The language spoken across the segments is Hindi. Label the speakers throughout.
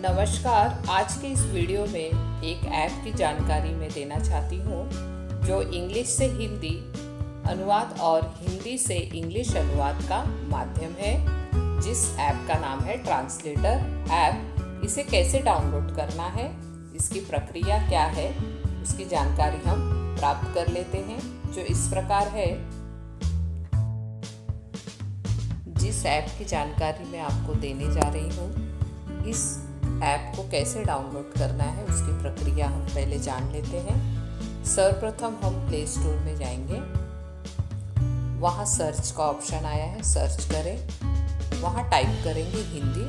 Speaker 1: नमस्कार। आज के इस वीडियो में एक ऐप की जानकारी मैं देना चाहती हूँ जो इंग्लिश से हिंदी अनुवाद और हिंदी से इंग्लिश अनुवाद का माध्यम है, जिस ऐप का नाम है ट्रांसलेटर ऐप। इसे कैसे डाउनलोड करना है, इसकी प्रक्रिया क्या है, उसकी जानकारी हम प्राप्त कर लेते हैं, जो इस प्रकार है। जिस ऐप की जानकारी मैं आपको देने जा रही हूँ, इस ऐप को कैसे डाउनलोड करना है उसकी प्रक्रिया हम पहले जान लेते हैं। सर्वप्रथम हम प्ले स्टोर में जाएंगे, वहाँ सर्च का ऑप्शन आया है, सर्च करें, वहाँ टाइप करेंगे हिंदी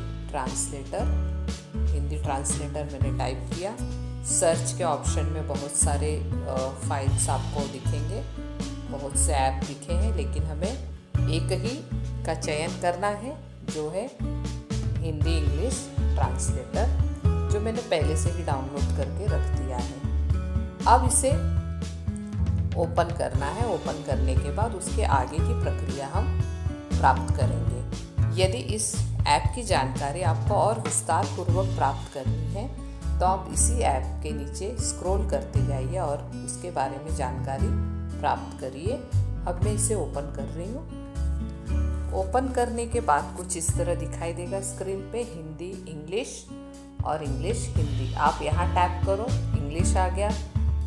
Speaker 1: ट्रांसलेटर मैंने टाइप किया। सर्च के ऑप्शन में बहुत सारे फाइल्स आपको दिखेंगे, बहुत से ऐप दिखे हैं, लेकिन हमें एक ही का चयन करना है जो है हिंदी इंग्लिश ट्रांसलेटर, जो मैंने पहले से ही डाउनलोड करके रख दिया है। अब इसे ओपन करना है। ओपन करने के बाद उसके आगे की प्रक्रिया हम प्राप्त करेंगे। यदि इस ऐप की जानकारी आपको और विस्तार पूर्वक प्राप्त करनी है तो आप इसी ऐप के नीचे स्क्रॉल करते जाइए और उसके बारे में जानकारी प्राप्त करिए। अब मैं इसे ओपन कर रही हूँ। ओपन करने के बाद कुछ इस तरह दिखाई देगा स्क्रीन पे, हिंदी इंग्लिश और इंग्लिश हिंदी। आप यहाँ टैप करो, इंग्लिश आ गया,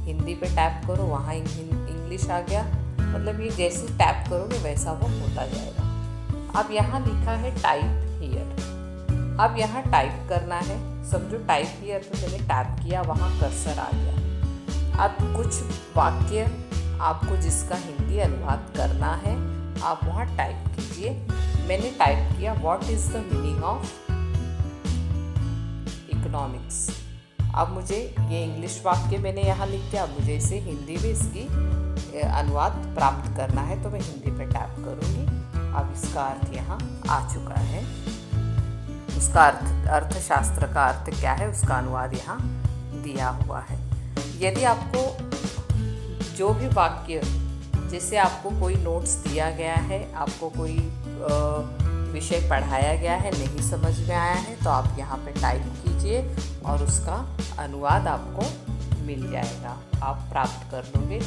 Speaker 1: हिंदी पे टैप करो, वहाँ इंग्लिश आ गया। मतलब ये जैसे टैप करोगे वैसा वो होता जाएगा। अब यहाँ लिखा है टाइप हियर। अब यहाँ टाइप करना है। समझो टाइप हियर पे मैंने टैप किया, वहाँ कर्सर आ गया। अब कुछ वाक्य आपको जिसका हिंदी अनुवाद करना है आप वहाँ टाइप कीजिए। मैंने टाइप किया, what is the meaning of economics. अब मुझे ये इंग्लिश वाक्य मैंने यहाँ लिख दिया। अब मुझे इसे हिंदी में इसकी अनुवाद प्राप्त करना है तो मैं हिंदी पे टैप करूँगी। अब इसका अर्थ यहाँ आ चुका है। उसका अर्थशास्त्र का अर्थ क्या है उसका अनुवाद यहाँ दिया हुआ है। यदि आपको जो भी वाक्य, जैसे आपको कोई नोट्स दिया गया है, आपको कोई विषय पढ़ाया गया है, नहीं समझ में आया है, तो आप यहाँ पे टाइप कीजिए और उसका अनुवाद आपको मिल जाएगा, आप प्राप्त कर लोगे।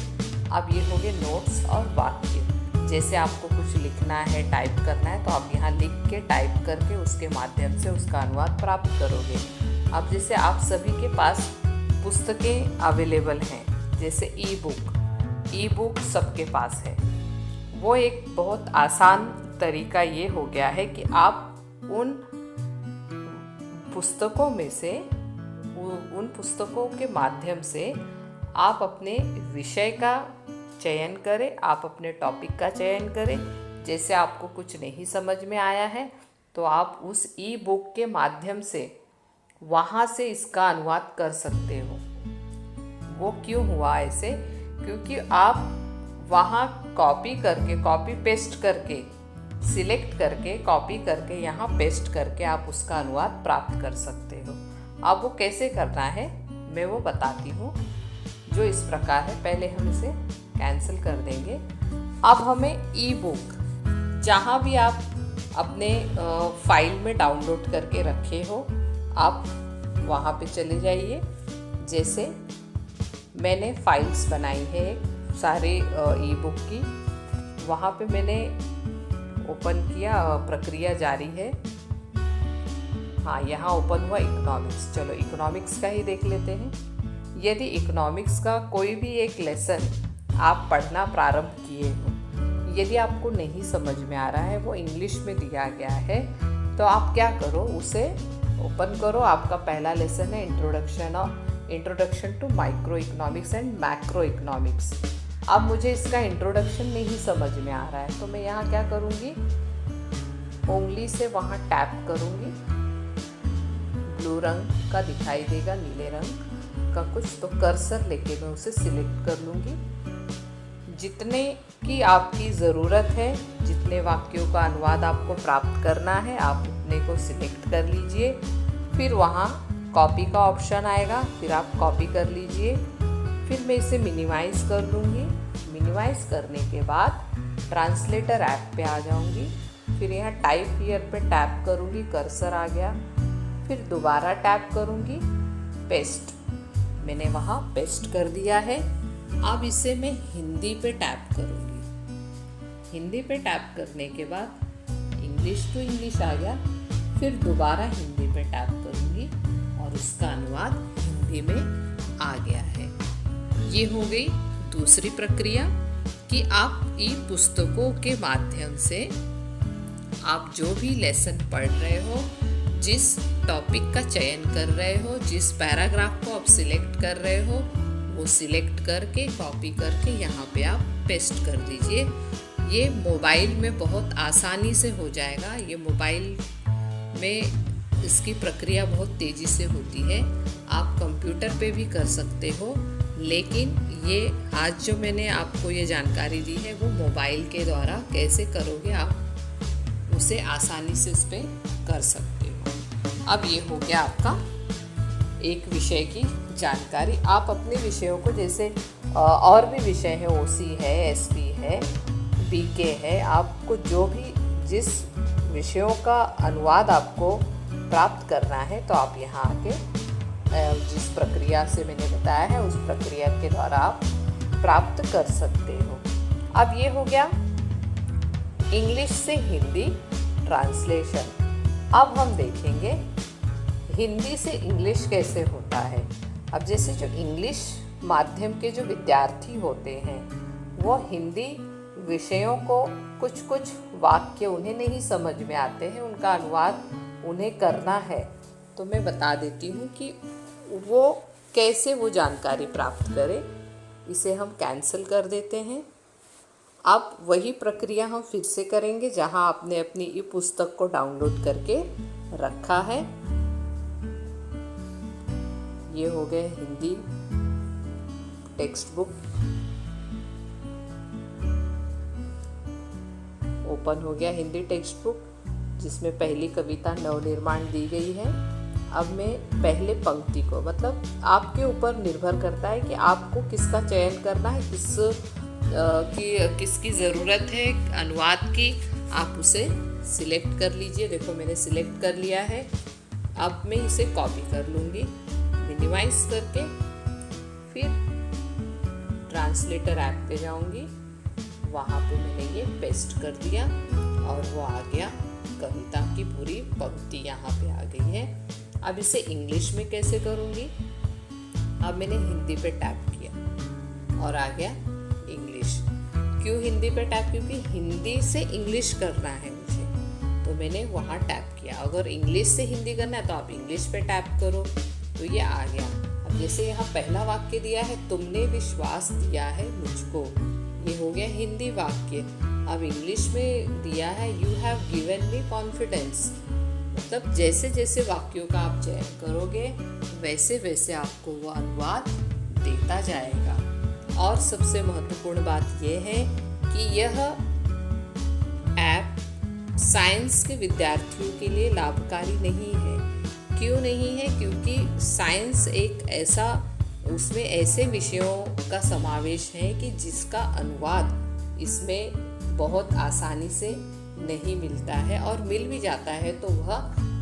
Speaker 1: अब ये हो गए नोट्स और वाक्य। जैसे आपको कुछ लिखना है, टाइप करना है, तो आप यहाँ लिख के टाइप करके उसके माध्यम से उसका अनुवाद प्राप्त करोगे। अब जैसे आप सभी के पास पुस्तकें अवेलेबल हैं, जैसे ई बुक सबके पास है, वो एक बहुत आसान तरीका ये हो गया है कि आप उन पुस्तकों में से, उन पुस्तकों के माध्यम से आप अपने विषय का चयन करें, आप अपने टॉपिक का चयन करें। जैसे आपको कुछ नहीं समझ में आया है तो आप उस ई बुक के माध्यम से वहाँ से इसका अनुवाद कर सकते हो। वो क्यों हुआ ऐसे? क्योंकि आप वहाँ कॉपी करके, कॉपी पेस्ट करके, सिलेक्ट करके, कॉपी करके यहाँ पेस्ट करके आप उसका अनुवाद प्राप्त कर सकते हो। अब वो कैसे करना है मैं वो बताती हूँ, जो इस प्रकार है। पहले हम इसे कैंसिल कर देंगे। अब हमें ई बुक, जहाँ भी आप अपने फाइल में डाउनलोड करके रखे हो, आप वहाँ पे चले जाइए। जैसे मैंने फाइल्स बनाई है सारे ई बुक की, वहाँ पे मैंने ओपन किया, प्रक्रिया जारी है। हाँ, यहाँ ओपन हुआ इकोनॉमिक्स। चलो इकोनॉमिक्स का ही देख लेते हैं। यदि इकोनॉमिक्स का कोई भी एक लेसन आप पढ़ना प्रारंभ किए हो, यदि आपको नहीं समझ में आ रहा है, वो इंग्लिश में दिया गया है, तो आप क्या करो, उसे ओपन करो। आपका पहला लेसन है introduction to micro economics and macro economics. अब मुझे इसका इंट्रोडक्शन नहीं समझ में आ रहा है तो मैं यहाँ क्या करूँगी, उंगली से वहाँ टैप करूँगी। ब्लू रंग का दिखाई देगा, नीले रंग का कुछ, तो कर्सर लेके मैं उसे सिलेक्ट कर लूँगी। जितने की आपकी ज़रूरत है, जितने वाक्यों का अनुवाद आपको प्राप्त करना है, आप उतने को सिलेक्ट कर लीजिए। फिर वहाँ कॉपी का ऑप्शन आएगा, फिर आप कॉपी कर लीजिए। फिर मैं इसे मिनिमाइज़ कर लूँगी। मिनिमाइज़ करने के बाद ट्रांसलेटर ऐप पे आ जाऊँगी। फिर यहाँ टाइप हियर पे टैप करूँगी, कर्सर आ गया। फिर दोबारा टैप करूँगी पेस्ट। मैंने वहाँ पेस्ट कर दिया है। अब इसे मैं हिंदी पे टैप करूँगी। हिंदी पे टैप करने के बाद इंग्लिश टू इंग्लिश आ गया। फिर दोबारा हिंदी पे टैप करूँगी और उसका अनुवाद हिंदी में आ गया है। ये हो गई दूसरी प्रक्रिया कि आप ई पुस्तकों के माध्यम से आप जो भी लेसन पढ़ रहे हो, जिस टॉपिक का चयन कर रहे हो, जिस पैराग्राफ को आप सिलेक्ट कर रहे हो, वो सिलेक्ट करके कॉपी करके यहाँ पे आप पेस्ट कर दीजिए। ये मोबाइल में बहुत आसानी से हो जाएगा। ये मोबाइल में इसकी प्रक्रिया बहुत तेज़ी से होती है। आप कंप्यूटर पे भी कर सकते हो, लेकिन ये आज जो मैंने आपको ये जानकारी दी है वो मोबाइल के द्वारा कैसे करोगे आप उसे आसानी से उस पर कर सकते हो। अब ये हो गया आपका एक विषय की जानकारी। आप अपने विषयों को, जैसे और भी विषय है, ओसी है, एसपी है, बीके है, आपको जो भी जिस विषयों का अनुवाद आपको प्राप्त करना है तो आप यहाँ आके जिस प्रक्रिया से मैंने बताया है उस प्रक्रिया के द्वारा आप प्राप्त कर सकते हो। अब ये हो गया इंग्लिश से हिंदी ट्रांसलेशन। अब हम देखेंगे हिंदी से इंग्लिश कैसे होता है। अब जैसे जो इंग्लिश माध्यम के जो विद्यार्थी होते हैं वो हिंदी विषयों को कुछ कुछ वाक्य उन्हें नहीं समझ में आते हैं, उनका अनुवाद उन्हें करना है। तो मैं बता देती हूँ कि वो कैसे वो जानकारी प्राप्त करें। इसे हम कैंसिल कर देते हैं। अब वही प्रक्रिया हम फिर से करेंगे जहाँ आपने अपनी ई पुस्तक को डाउनलोड करके रखा है। ये हो गए हिंदी टेक्स्ट बुक, ओपन हो गया हिंदी टेक्स्ट बुक जिसमें पहली कविता नवनिर्माण दी गई है। अब मैं पहले पंक्ति को, मतलब आपके ऊपर निर्भर करता है कि आपको किसका चयन करना है, किसकी ज़रूरत है अनुवाद की, आप उसे सिलेक्ट कर लीजिए। देखो मैंने सिलेक्ट कर लिया है। अब मैं इसे कॉपी कर लूँगी मिनिमाइज करके, फिर ट्रांसलेटर ऐप पे जाऊँगी, वहाँ पे मैंने ये पेस्ट कर दिया और वो आ गया, कविता की पूरी पंक्ति यहाँ पे आ गई है। अब इसे इंग्लिश में कैसे करूँगी। अब मैंने हिंदी पे टैप किया और आ गया इंग्लिश। क्यों हिंदी पे टैप, क्योंकि हिंदी से इंग्लिश करना है मुझे, तो मैंने वहाँ टैप किया। अगर इंग्लिश से हिंदी करना है तो आप इंग्लिश पे टैप करो, तो ये आ गया। अब जैसे यहाँ पहला वाक्य दिया है, तुमने विश्वास दिया है मुझको, ये हो गया हिंदी वाक्य। अब इंग्लिश में दिया है you have given me confidence, मतलब जैसे जैसे वाक्यों का आप चयन करोगे वैसे वैसे आपको वो अनुवाद देता जाएगा। और सबसे महत्वपूर्ण बात यह है कि यह ऐप साइंस के विद्यार्थियों के लिए लाभकारी नहीं है। क्यों नहीं है, क्योंकि साइंस एक ऐसा, उसमें ऐसे विषयों का समावेश है कि जिसका अनुवाद इसमें बहुत आसानी से नहीं मिलता है, और मिल भी जाता है तो वह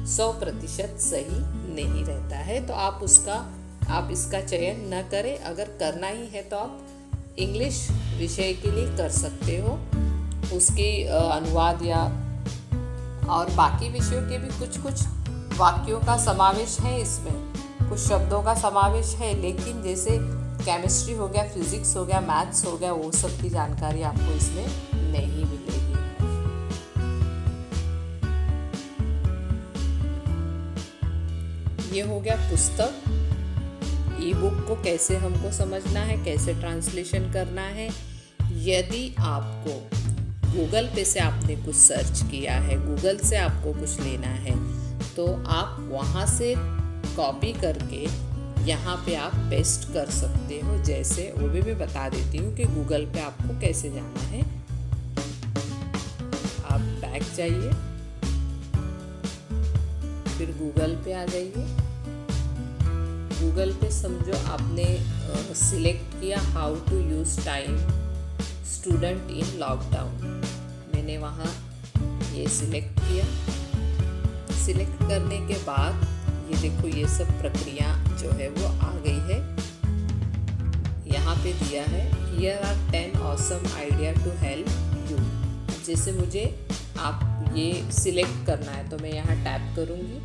Speaker 1: 100% सही नहीं रहता है। तो आप इसका चयन न करें। अगर करना ही है तो आप इंग्लिश विषय के लिए कर सकते हो, उसकी अनुवाद या और बाकी विषयों के भी कुछ कुछ वाक्यों का समावेश है, इसमें कुछ शब्दों का समावेश है, लेकिन जैसे केमिस्ट्री हो गया, फिजिक्स हो गया, मैथ्स हो गया, वो सब की जानकारी आपको इसमें नहीं मिलेगी। ये हो गया पुस्तक। ई बुक को कैसे हमको समझना है, कैसे ट्रांसलेशन करना है। यदि आपको गूगल पे से आपने कुछ सर्च किया है, गूगल से आपको कुछ लेना है, तो आप वहाँ से कॉपी करके यहाँ पे आप पेस्ट कर सकते हो। जैसे वो भी मैं बता देती हूँ कि गूगल पे आपको कैसे जाना है। आप बैक जाइए, फिर गूगल पे आ जाइए। गूगल पे समझो आपने सिलेक्ट किया how to use time student in lockdown, मैंने वहाँ ये सिलेक्ट किया। सिलेक्ट करने के बाद ये देखो, ये सब प्रक्रिया जो है वो आ गई है। यहाँ पे दिया है Here are 10 awesome idea to help you। जैसे मुझे आप ये सिलेक्ट करना है तो मैं यहाँ टैप करूँगी,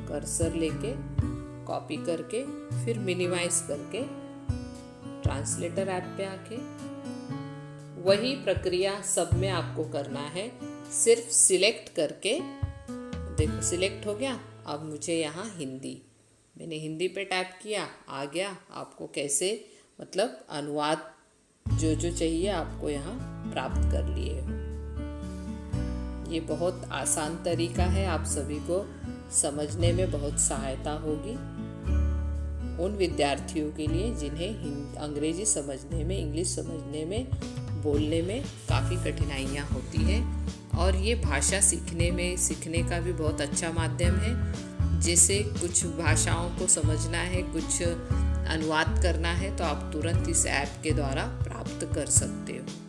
Speaker 1: कर्सर लेके कॉपी करके फिर मिनिमाइज करके ट्रांसलेटर ऐप पे आके वही प्रक्रिया सब में आपको करना है। सिर्फ सिलेक्ट करके देखो सिलेक्ट हो गया। अब मुझे यहाँ हिंदी, मैंने हिंदी पे टैप किया, आ गया। आपको कैसे मतलब अनुवाद जो जो चाहिए आपको यहाँ प्राप्त कर लिए हो। ये बहुत आसान तरीका है, आप सभी को समझने में बहुत सहायता होगी। उन विद्यार्थियों के लिए जिन्हें अंग्रेजी समझने में, इंग्लिश समझने में, बोलने में काफ़ी कठिनाइयाँ होती हैं। और ये भाषा सीखने का भी बहुत अच्छा माध्यम है। जैसे कुछ भाषाओं को समझना है, कुछ अनुवाद करना है तो आप तुरंत इस ऐप के द्वारा प्राप्त कर सकते हो।